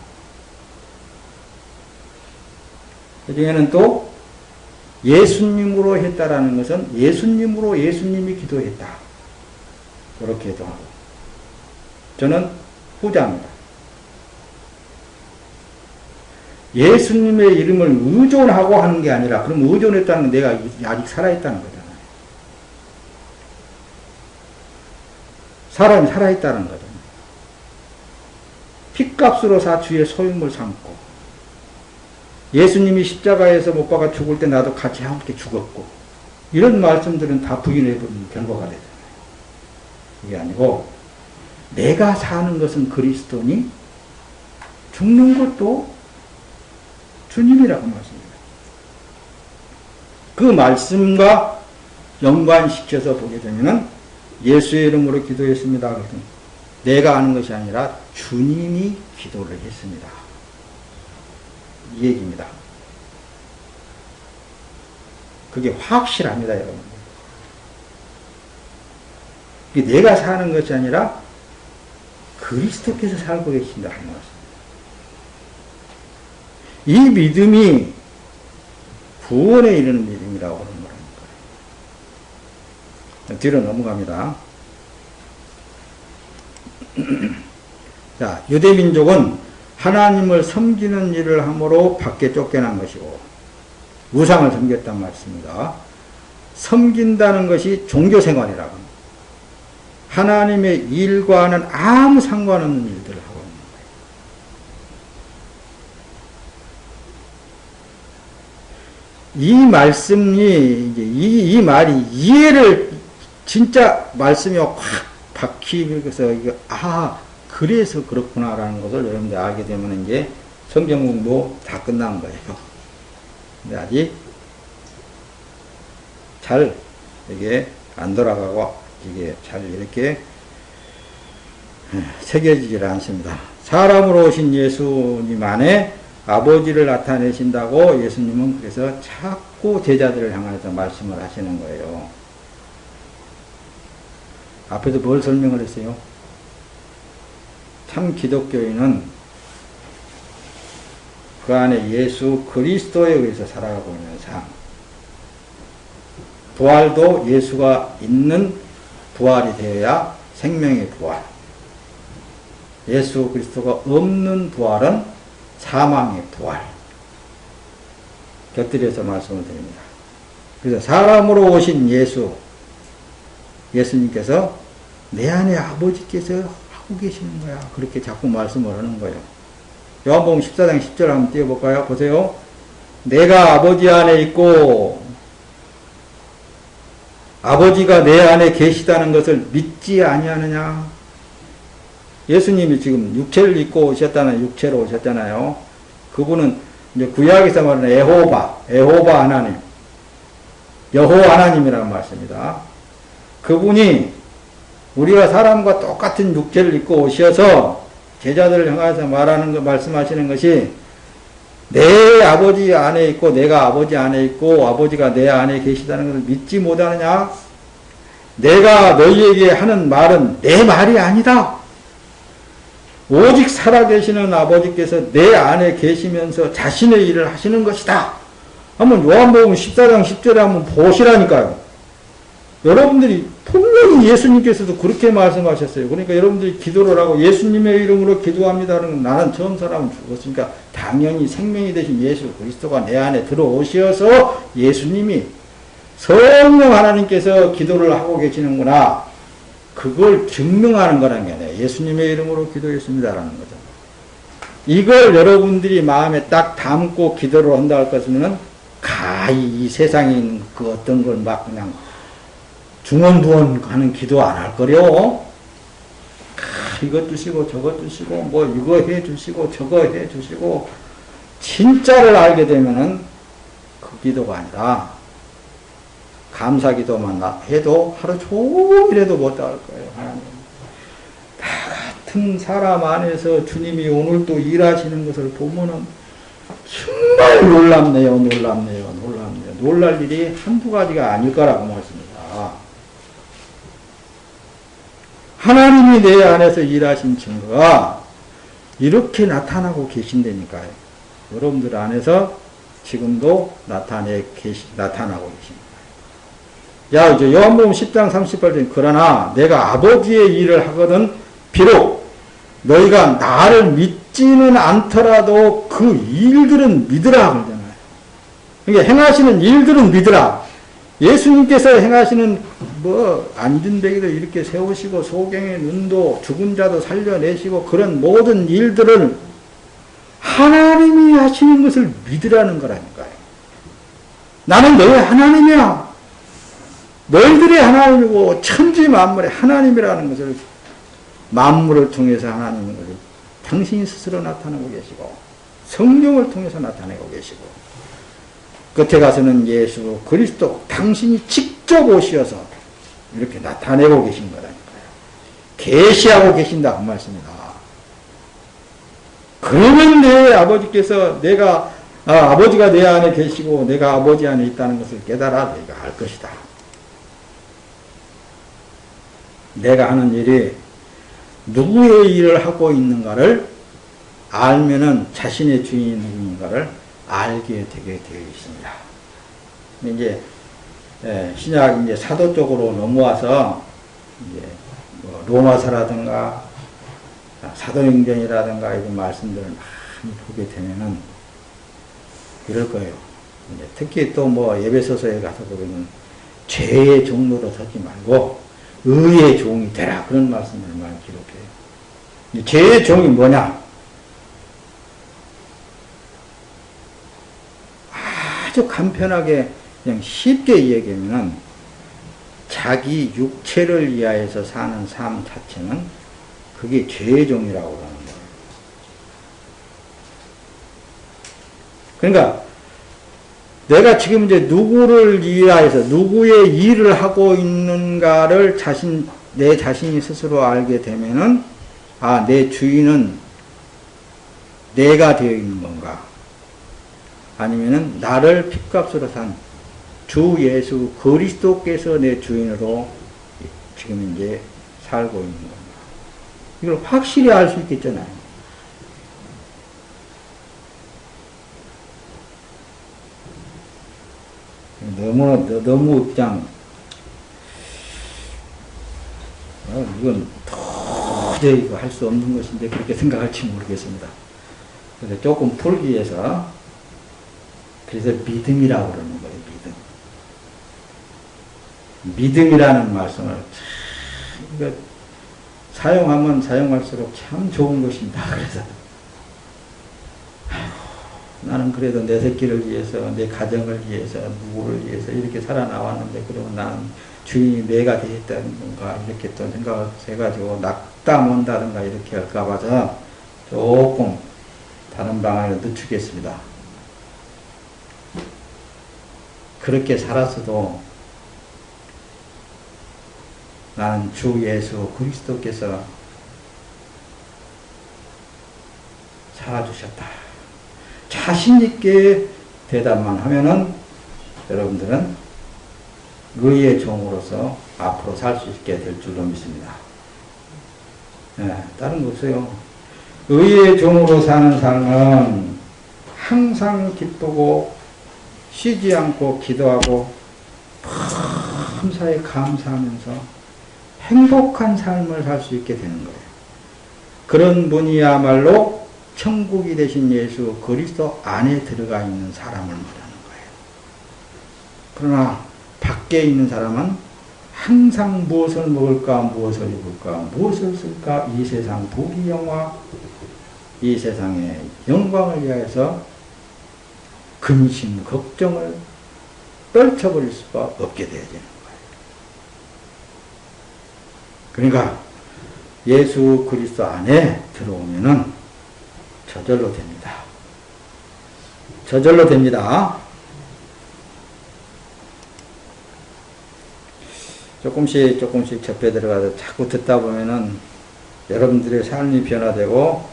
[SPEAKER 1] 그 중에는 또 예수님으로 했다라는 것은 예수님으로 예수님이 기도했다. 그렇게도 하고 저는 후자입니다. 예수님의 이름을 의존하고 하는 게 아니라, 그럼 의존했다는 건 내가 아직 살아있다는 거잖아요. 사람이 살아있다는 거잖아요. 핏값으로 사 주의 소유물 삼고, 예수님이 십자가에서 못 박아 죽을 때 나도 같이 함께 죽었고, 이런 말씀들은 다 부인해버리는 결과가 되잖아요. 그게 아니고, 내가 사는 것은 그리스도니, 죽는 것도 주님이라고 말씀합니다. 그 말씀과 연관시켜서 보게 되면은 예수의 이름으로 기도했습니다. 내가 하는 것이 아니라 주님이 기도를 했습니다. 이 얘기입니다. 그게 확실합니다, 여러분. 그게 내가 사는 것이 아니라 그리스도께서 살고 계신다는 말씀. 이 믿음이 구원에 이르는 믿음이라고 하는 거랍니다. 뒤로 넘어갑니다. 자, 유대민족은 하나님을 섬기는 일을 함으로 밖에 쫓겨난 것이고, 우상을 섬겼단 말씀입니다. 섬긴다는 것이 종교생활이라고 합니다. 하나님의 일과는 아무 상관없는 일들을 하고 있는 거예요. 이 말씀이, 이제 이 말이 이해를, 진짜 말씀이 확 박히면서, 이거, 그래서 그렇구나라는 것을 여러분들 알게 되면 이제 성경 공부 다 끝난 거예요. 근데 아직 잘 이게 안 돌아가고 이게 잘 이렇게 새겨지질 않습니다. 사람으로 오신 예수님 안에 아버지를 나타내신다고 예수님은 그래서 자꾸 제자들을 향해서 말씀을 하시는 거예요. 앞에도 뭘 설명을 했어요? 참 기독교인은 그 안에 예수 그리스도에 의해서 살아가고 있는 삶. 부활도 예수가 있는 부활이 되어야 생명의 부활. 예수 그리스도가 없는 부활은 사망의 부활. 곁들여서 말씀을 드립니다. 그래서 사람으로 오신 예수님께서 내 안에 아버지께서 하고 계시는 거야. 그렇게 자꾸 말씀을 하는 거예요. 요한복음 14장 10절 한번 띄워볼까요? 보세요. 내가 아버지 안에 있고 아버지가 내 안에 계시다는 것을 믿지 아니하느냐. 예수님이 지금 육체를 입고 오셨잖아요. 육체로 오셨잖아요. 그분은 이제 구약에서 말하는 에호바 하나님, 여호와 하나님이라는 말씀입니다. 그분이 우리가 사람과 똑같은 육체를 입고 오셔서 제자들을 향해서 말씀하시는 것이 내 아버지 안에 있고 내가 아버지 안에 있고 아버지가 내 안에 계시다는 것을 믿지 못하느냐? 내가 너희에게 하는 말은 내 말이 아니다. 오직 살아계시는 아버지께서 내 안에 계시면서 자신의 일을 하시는 것이다. 한번 요한복음 14장 10절에 한번 보시라니까요. 여러분들이 분명히 예수님께서도 그렇게 말씀하셨어요. 그러니까 여러분들이 기도를 하고 예수님의 이름으로 기도합니다는 건 나는 처음 사람은 죽었으니까 당연히 생명이 되신 예수 그리스도가 내 안에 들어오셔서 예수님이 성령 하나님께서 기도를 하고 계시는구나. 그걸 증명하는 거라는 게 아니라 예수님의 이름으로 기도했습니다라는 거죠. 이걸 여러분들이 마음에 딱 담고 기도를 한다 할 것이면 가히 이 세상에 있는 그 어떤 걸 막 그냥 중언부언 하는 기도 안 할 거려. 이것 주시고 저것 주시고 뭐 이거 해 주시고 저거 해 주시고 진짜를 알게 되면은 그 기도가 아니라 감사 기도만 해도 하루 종일 해도 못 할 거예요. 하나님. 다 같은 사람 안에서 주님이 오늘도 일하시는 것을 보면은 정말 놀랍네요. 놀랄 일이 한두 가지가 아닐 거라고 말씀입니다. 하나님이 내 안에서 일하신 증거가 이렇게 나타나고 계신다니까요. 여러분들 안에서 지금도 나타나고 계십니다. 야, 이제 요한복음 10장 38절 그러나 내가 아버지의 일을 하거든 비록 너희가 나를 믿지는 않더라도 그 일들은 믿으라 그러잖아요. 그러니까 행하시는 일들은 믿으라. 예수님께서 행하시는 안진뱅이도 이렇게 세우시고 소경의 눈도 죽은 자도 살려내시고 그런 모든 일들을 하나님이 하시는 것을 믿으라는 거라니까요. 나는 너의 하나님이야. 너희들의 하나님이고 천지 만물의 하나님이라는 것을 만물을 통해서 하나님을 당신이 스스로 나타내고 계시고 성령을 통해서 나타내고 계시고 끝에 가서는 예수 그리스도 당신이 직접 오셔서 이렇게 나타내고 계신 거라니까요. 계시하고 계신다 그 말씀이다. 그러면 내 아버지께서 아버지가 내 안에 계시고 내가 아버지 안에 있다는 것을 깨달아 내가 알 것이다. 내가 하는 일이 누구의 일을 하고 있는가를 알면은 자신의 주인이 누구인가를 알게 되게 되어 있습니다. 이제 신약 이제 사도 쪽으로 넘어와서 이제 로마서라든가 사도행전이라든가 이런 말씀들을 많이 보게 되면은 이럴 거예요. 이제 특히 또 에베소서에 가서 보면 죄의 종로로 서지 말고 의의 종이 되라 그런 말씀을 많이 기록해요. 죄의 종이 뭐냐? 아주 간편하게 그냥 쉽게 얘기하면은 자기 육체를 위하여서 사는 삶 자체는 그게 죄의 종이라고 하는 거예요. 그러니까 내가 지금 이제 누구를 위하여서 누구의 일을 하고 있는가를 내 자신이 스스로 알게 되면은 내 주인은 내가 되어 있는 건가? 아니면은 나를 핏값으로 산 주 예수 그리스도께서 내 주인으로 지금 이제 살고 있는 건가? 이걸 확실히 알 수 있겠잖아요. 너무 그냥 이건 도저히 할 수 없는 것인데 그렇게 생각할지 모르겠습니다. 그래서 조금 풀기 위해서 그래서 믿음이라고 그러는 거예요. 믿음이라는 말씀을 사용하면 사용할수록 참 좋은 것입니다. 그래서 나는 그래도 내 새끼를 위해서 내 가정을 위해서 누구를 위해서 이렇게 살아나왔는데 그러면 나는 주인이 내가 되겠다는 건가 이렇게 또 생각해가지고 낙담 온다든가 이렇게 할까 봐서 조금 다른 방안을 늦추겠습니다. 그렇게 살았어도 나는 주 예수 그리스도께서 살아주셨다. 자신있게 대답만 하면은 여러분들은 의의 종으로서 앞으로 살 수 있게 될 줄로 믿습니다. 다른 거 없어요. 의의 종으로 사는 삶은 항상 기쁘고 쉬지 않고 기도하고 감사에 감사하면서 행복한 삶을 살 수 있게 되는 거예요. 그런 분이야말로 천국이 되신 예수 그리스도 안에 들어가 있는 사람을 말하는 거예요. 그러나 밖에 있는 사람은 항상 무엇을 먹을까, 무엇을 입을까, 무엇을 쓸까, 이 세상 부귀영화, 이 세상의 영광을 위하여서 근심, 걱정을 떨쳐버릴 수가 없게 되어지는 거예요. 그러니까 예수 그리스도 안에 들어오면은 저절로 됩니다. 저절로 됩니다. 조금씩 접해 들어가서 자꾸 듣다 보면은 여러분들의 삶이 변화되고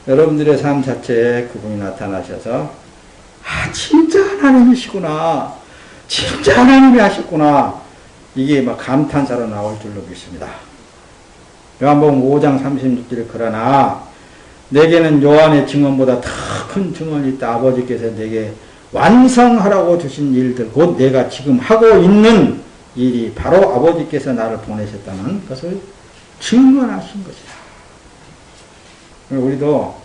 [SPEAKER 1] 여러분들의 삶 자체에 그분이 나타나셔서 진짜 하나님이시구나. 진짜 하나님이 하셨구나. 이게 막 감탄사로 나올 줄로 믿습니다. 요한복음 5장 36절에 그러나 내게는 요한의 증언보다 더 큰 증언이 있다. 아버지께서 내게 완성하라고 주신 일들, 곧 내가 지금 하고 있는 일이 바로 아버지께서 나를 보내셨다는 것을 증언하신 것이다. 우리도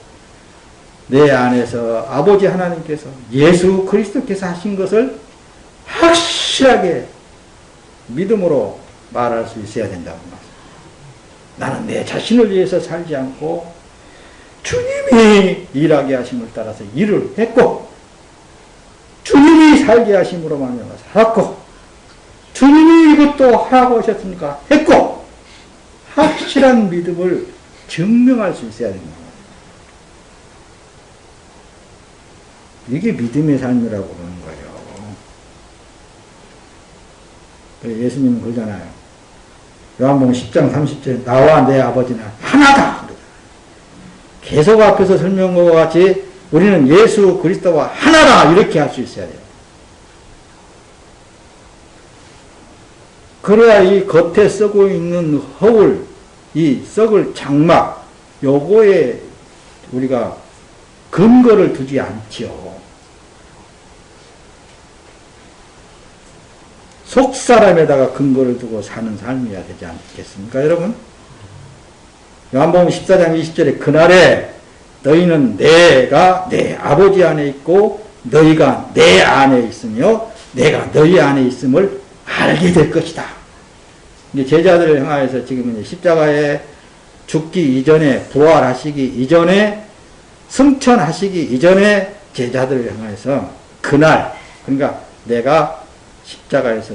[SPEAKER 1] 내 안에서 아버지 하나님께서 예수 그리스도께서 하신 것을 확실하게 믿음으로 말할 수 있어야 된다고 말합니다. 나는 내 자신을 위해서 살지 않고 주님이 일하게 하심을 따라서 일을 했고 주님이 살게 하심으로 말미암아 살았고 주님이 이것도 하라고 하셨으니까 했고 확실한 믿음을 증명할 수 있어야 된다. 이게 믿음의 삶이라고 그러는 거예요. 예수님은 그러잖아요. 요한복음 10장 30절에 나와 내 아버지는 하나다. 계속 앞에서 설명한 것과 같이 우리는 예수 그리스도와 하나다 이렇게 할 수 있어야 돼요. 그래야 이 겉에 썩고 있는 허울, 이 썩을 장막, 요거에 우리가 근거를 두지 않지요. 속사람에다가 근거를 두고 사는 삶이어야 되지 않겠습니까, 여러분? 요한복음 14장 20절에 그날에 너희는 내가 내 아버지 안에 있고 너희가 내 안에 있으며 내가 너희 안에 있음을 알게 될 것이다. 이제 제자들을 향하여서 지금 이제 십자가에 죽기 이전에 부활하시기 이전에 승천하시기 이전에 제자들을 향해서 그날 그러니까 내가 십자가에서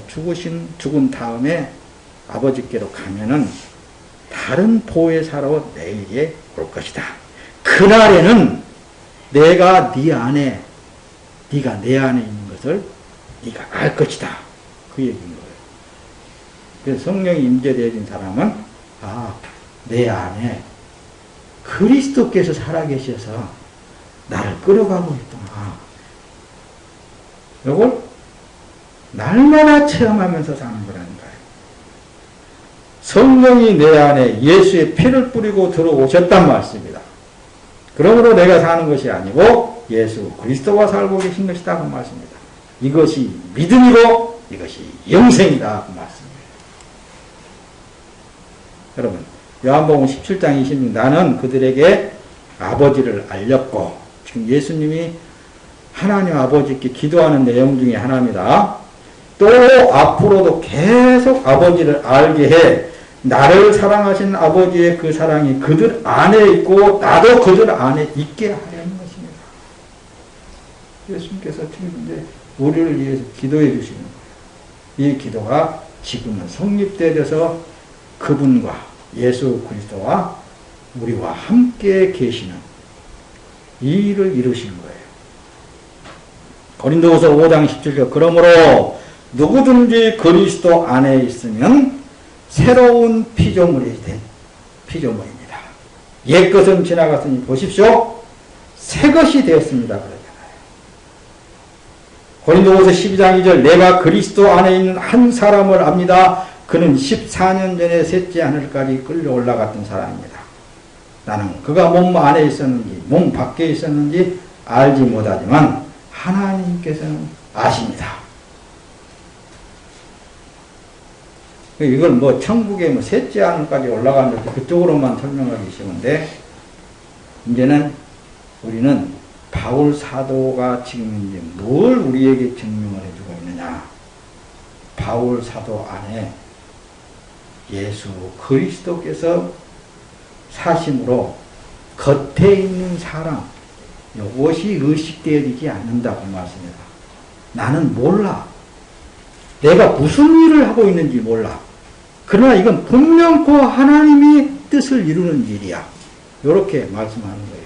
[SPEAKER 1] 죽은 다음에 아버지께로 가면은 다른 보혜사로 내게 올 것이다. 그날에는 내가 네 안에 네가 내 안에 있는 것을 네가 알 것이다. 그 얘기인 거예요. 그래서 성령이 임재되어진 사람은 내 안에 그리스도께서 살아계셔서 나를 끌어가고 있구나. 이걸 날마다 체험하면서 사는 거라는 거예요. 성령이 내 안에 예수의 피를 뿌리고 들어오셨단 말씀입니다. 그러므로 내가 사는 것이 아니고 예수 그리스도와 살고 계신 것이다 그 말씀입니다. 이것이 믿음이고 이것이 영생이다 그 말씀입니다. 여러분 요한복음 17장 26 나는 그들에게 아버지를 알렸고 지금 예수님이 하나님 아버지께 기도하는 내용 중에 하나입니다. 또 앞으로도 계속 아버지를 알게 해 나를 사랑하신 아버지의 그 사랑이 그들 안에 있고 나도 그들 안에 있게 하려는 것입니다. 예수님께서 지금 이제 우리를 위해서 기도해 주시는 거예요. 이 기도가 지금은 성립되어서 그분과 예수 그리스도와 우리와 함께 계시는 이 일을 이루신 거예요. 고린도후서 5장 17절 그러므로 누구든지 그리스도 안에 있으면 새로운 피조물이 된 피조물입니다. 옛것은 지나갔으니 보십시오. 새것이 되었습니다. 그러잖아요. 고린도후서 12장 2절 내가 그리스도 안에 있는 한 사람을 압니다. 그는 14년 전에 셋째 하늘까지 끌려 올라갔던 사람입니다. 나는 그가 몸 안에 있었는지 몸 밖에 있었는지 알지 못하지만 하나님께서는 아십니다. 이걸 뭐 천국에 뭐 셋째 하늘까지 올라가는데 그쪽으로만 설명하기 쉬운데 이제는 우리는 바울 사도가 지금 이제 뭘 우리에게 증명을 해주고 있느냐. 바울 사도 안에 예수 그리스도께서 사심으로 겉에 있는 사랑 이것이 의식되어지지 않는다고 말씀입니다. 나는 몰라. 내가 무슨 일을 하고 있는지 몰라. 그러나 이건 분명코 하나님이 뜻을 이루는 일이야. 이렇게 말씀하는 거예요.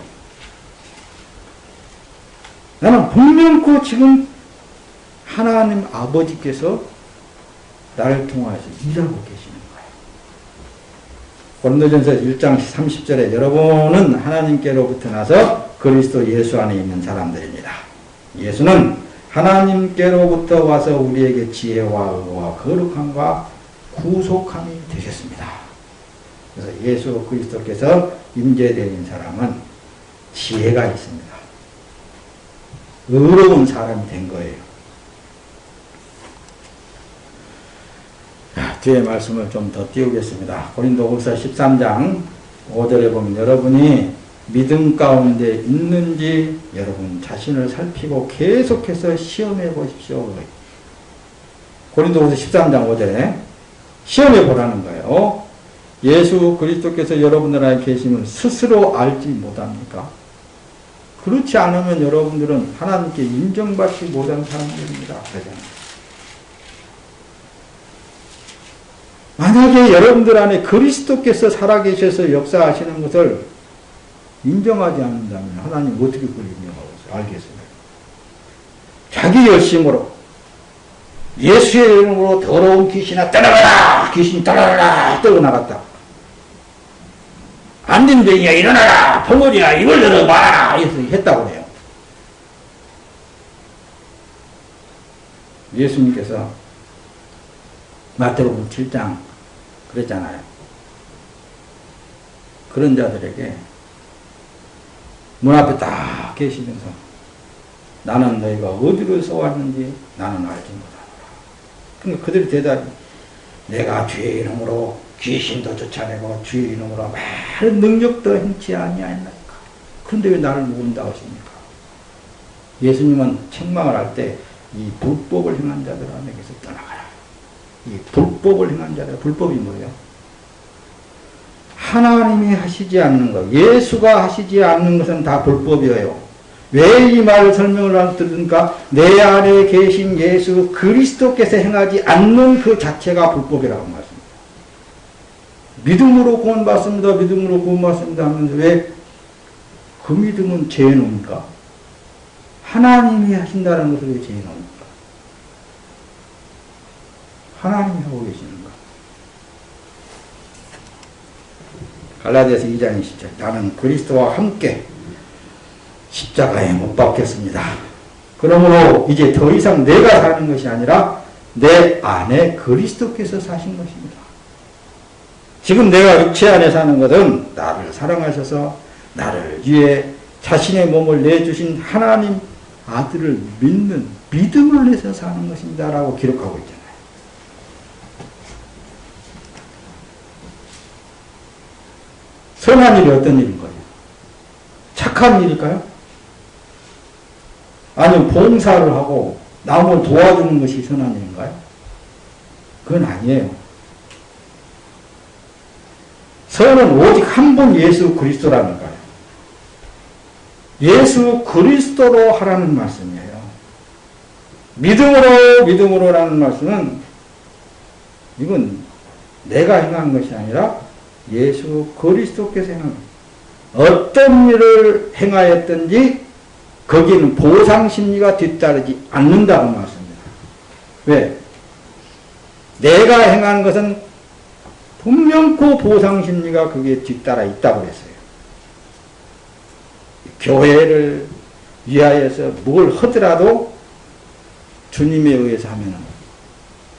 [SPEAKER 1] 나는 분명코 지금 하나님 아버지께서 나를 통하여서 일하고 계시는 거예요. 고린도전서 1장 30절에 여러분은 하나님께로부터 나서 그리스도 예수 안에 있는 사람들입니다. 예수는 하나님께로부터 와서 우리에게 지혜와 의와 거룩함과 구속함이 되셨습니다. 그래서 예수 그리스도께서 임재되는 사람은 지혜가 있습니다. 의로운 사람이 된 거예요. 뒤에 말씀을 좀 더 띄우겠습니다. 고린도후서 13장 5절에 보면 여러분이 믿음 가운데 있는지 여러분 자신을 살피고 계속해서 시험해 보십시오. 고린도후서 13장 5절에 시험해 보라는 거예요. 예수 그리스도께서 여러분들 안에 계심을 스스로 알지 못합니까? 그렇지 않으면 여러분들은 하나님께 인정받지 못한 사람들입니다. 그러잖아요. 만약에 여러분들 안에 그리스도께서 살아계셔서 역사하시는 것을 인정하지 않는다면 하나님 어떻게 그걸 인정하겠어요? 알겠어요. 자기 열심으로 예수의 이름으로 더러운 귀신아 떠나가라! 귀신이 떠나가라! 떨고 나갔다. 안된뱅이야 일어나라! 벙어리야 입을 열어봐! 이래서 했다고 해요. 예수님께서 마태복음 7장 그랬잖아요. 그런 자들에게 문 앞에 딱 계시면서 나는 너희가 어디로서 왔는지 나는 알지 못하노라. 그러니까 그들의 대답이 내가 주의 이름으로 귀신도 쫓아내고 주의 이름으로 많은 능력도 행치 아니하였나이까. 그런데 왜 나를 모른다 하십니까? 예수님은 책망을 할 때 이 불법을 행한 자들 안에게서 떠나가라. 이 불법을 행한 자들, 불법이 뭐예요? 하나님이 하시지 않는 것, 예수가 하시지 않는 것은 다 불법이에요. 왜 이 말을 설명을 들으니까 내 안에 계신 예수 그리스도께서 행하지 않는 그 자체가 불법이라고 말씀합니다. 믿음으로 구원받습니다. 믿음으로 구원받습니다 하면서 왜 그 믿음은 죄에 놓습니까? 하나님이 하신다는 것을 왜 죄에 놓습니까? 하나님이 하고 계시는가? 갈라디아서 2장 20절 나는 그리스도와 함께 십자가에 못 박혔습니다. 그러므로 이제 더 이상 내가 사는 것이 아니라 내 안에 그리스도께서 사신 것입니다. 지금 내가 육체 안에 사는 것은 나를 사랑하셔서 나를 위해 자신의 몸을 내주신 하나님 아들을 믿는 믿음을 해서 사는 것입니다. 라고 기록하고 있잖아요. 선한 일이 어떤 일인 거예요? 착한 일일까요? 아니면 봉사를 하고 남을 도와주는 것이 선한 일인가요? 그건 아니에요. 선은 오직 한 분 예수 그리스도라는 거예요. 예수 그리스도로 하라는 말씀이에요. 믿음으로라는 말씀은 이건 내가 행한 것이 아니라 예수 그리스도께서 행한 어떤 일을 행하였든지 거기는 보상심리가 뒤따르지 않는다는 말씀입니다. 왜? 내가 행한 것은 분명코 보상심리가 거기에 뒤따라 있다고 그랬어요. 교회를 위하여서 뭘 하더라도 주님에 의해서 하면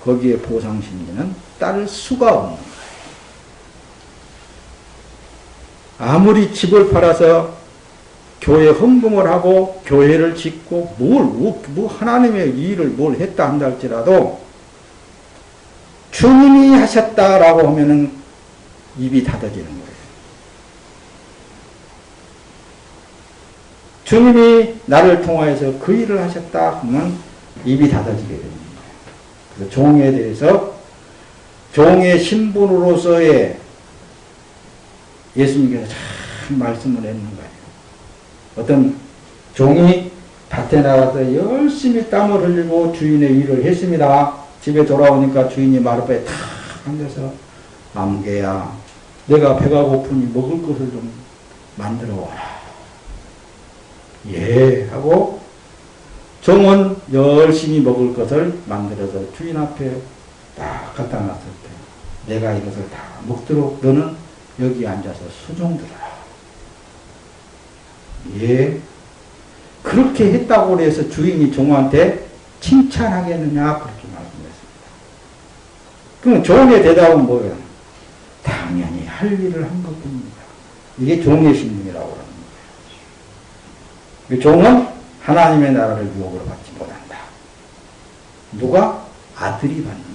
[SPEAKER 1] 거기에 보상심리는 따를 수가 없는 거예요. 아무리 집을 팔아서 교회 헌금을 하고 교회를 짓고 뭐 하나님의 일을 뭘 했다 한다 할지라도 주님이 하셨다라고 하면은 입이 닫아지는 거예요. 주님이 나를 통하여서 그 일을 하셨다 하면 입이 닫아지게 되는 거예요. 그래서 종에 대해서 종의 신분으로서의 예수님께서 참 말씀을 했는 거예요. 어떤 종이 밭에 나가서 열심히 땀을 흘리고 주인의 일을 했습니다. 집에 돌아오니까 주인이 마룻배에 탁 앉아서 암개야 내가 배가 고프니 먹을 것을 좀 만들어 와라. 예 하고 종은 열심히 먹을 것을 만들어서 주인 앞에 딱 갖다 놨을 때 내가 이것을 다 먹도록 너는 여기 앉아서 수종들어라. 예. 그렇게 했다고 해서 주인이 종한테 칭찬하겠느냐 그렇게 말씀했습니다. 그럼 종의 대답은 뭐예요? 당연히 할 일을 한 것뿐입니다. 이게 종의 신분이라고 하는 거예요. 종은 하나님의 나라를 유혹으로 받지 못한다. 누가? 아들이 받는다.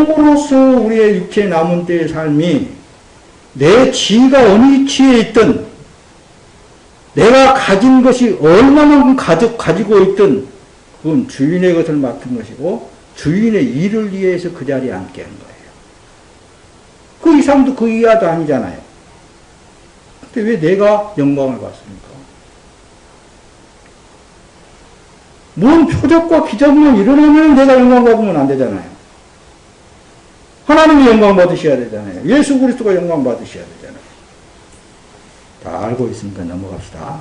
[SPEAKER 1] 몸으로서 우리의 육체 남은 때의 삶이 내 지위가 어느 위치에 있든 내가 가진 것이 얼마만큼 가지고 있든 그건 주인의 것을 맡은 것이고 주인의 일을 위해서 그 자리에 앉게 한 거예요. 그 이상도 그 이하도 아니잖아요. 근데 왜 내가 영광을 받습니까? 뭔 표적과 기적만 일어나면 내가 영광 받으면 안 되잖아요. 하나님이 영광 받으셔야 되잖아요. 예수 그리스도가 영광 받으셔야 되잖아요. 다 알고 있으니까 넘어갑시다.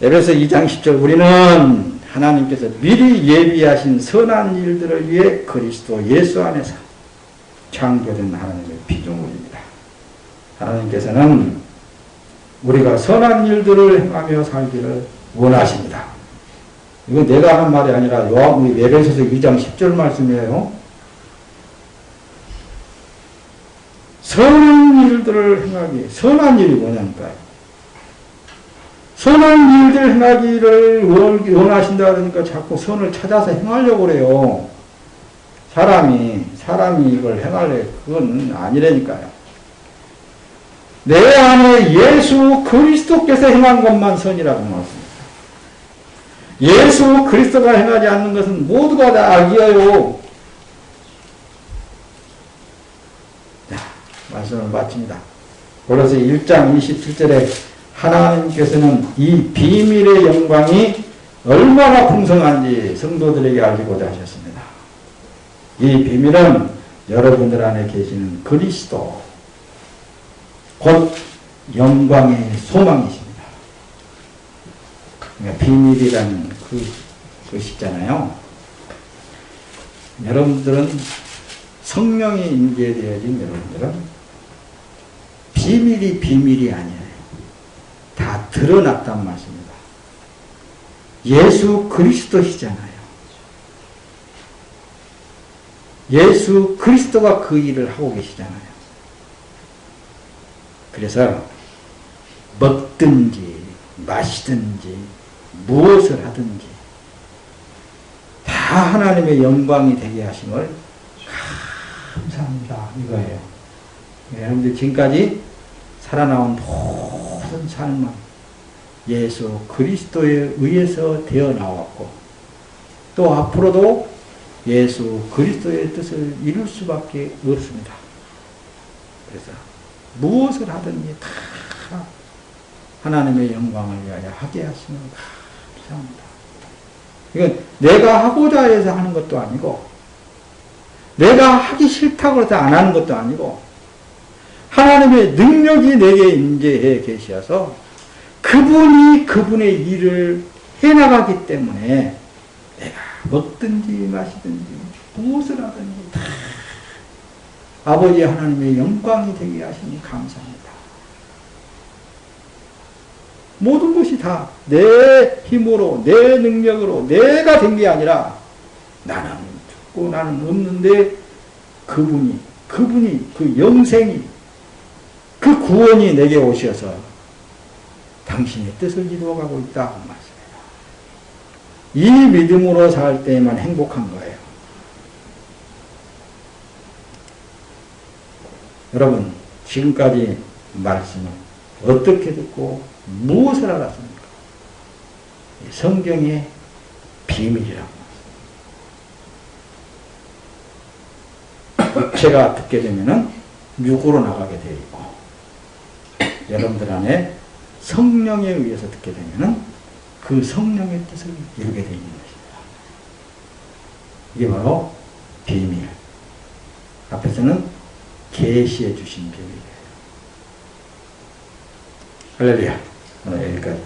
[SPEAKER 1] 에베소 2장 10절 우리는 하나님께서 미리 예비하신 선한 일들을 위해 그리스도 예수 안에서 창조된 하나님의 피조물입니다. 하나님께서는 우리가 선한 일들을 행하며 살기를 원하십니다. 이건 내가 하는 말이 아니라 에베소서 2장 10절 말씀이에요. 선한 일들을 행하기. 선한 일이 뭐냐니까요. 선한 일들을 행하기를 원하신다 그러니까 자꾸 선을 찾아서 행하려고 그래요. 사람이 이걸 행하려 그건 아니라니까요. 내 안에 예수 그리스도께서 행한 것만 선이라고 말씀합니다. 예수 그리스도가 행하지 않는 것은 모두가 다 악이에요. 자, 말씀을 마칩니다. 고린도서 1장 27절에 하나님께서는 이 비밀의 영광이 얼마나 풍성한지 성도들에게 알리고자 하셨습니다. 이 비밀은 여러분들 안에 계시는 그리스도 곧 영광의 소망이십니다. 그러니까 비밀이라는 것이잖아요. 여러분들은 성령이 임재되어진 여러분들은 비밀이 아니에요. 다 드러났단 말씀입니다. 예수 그리스도시잖아요. 예수 그리스도가 그 일을 하고 계시잖아요. 그래서 먹든지 마시든지 무엇을 하든지 다 하나님의 영광이 되게 하심을 감사합니다. 이거예요. 여러분들 지금까지 살아나온 모든 삶은 예수 그리스도에 의해서 되어 나왔고 또 앞으로도 예수 그리스도의 뜻을 이룰 수밖에 없습니다. 그래서 무엇을 하든지 다 하나님의 영광을 위하여 하게 하시는 감사합니다. 이건 내가 하고자 해서 하는 것도 아니고 내가 하기 싫다고 해서 안 하는 것도 아니고 하나님의 능력이 내게 임재해 계셔서 그분이 그분의 일을 해나가기 때문에 내가 먹든지 마시든지 무엇을 하든지 다 아버지 하나님의 영광이 되게 하시니 감사합니다. 모든 것이 다 내 힘으로 내 능력으로 내가 된 게 아니라 나는 죽고 나는 없는데 그분이 그 영생이 그 구원이 내게 오셔서 당신의 뜻을 이루어가고 있다고 말씀해요. 이 믿음으로 살 때에만 행복한 거예요. 여러분 지금까지 말씀을 어떻게 듣고 무엇을 알았습니까? 성경의 비밀이라고 말씀합니다. 육체가 듣게 되면은 육으로 나가게 되고 여러분들 안에 성령에 의해서 듣게 되면은 그 성령의 뜻을 이루게 되는 것입니다. 이게 바로 비밀. 앞에서는 계시해 주신 비밀이에요. 할렐루야. 오늘 여기까지.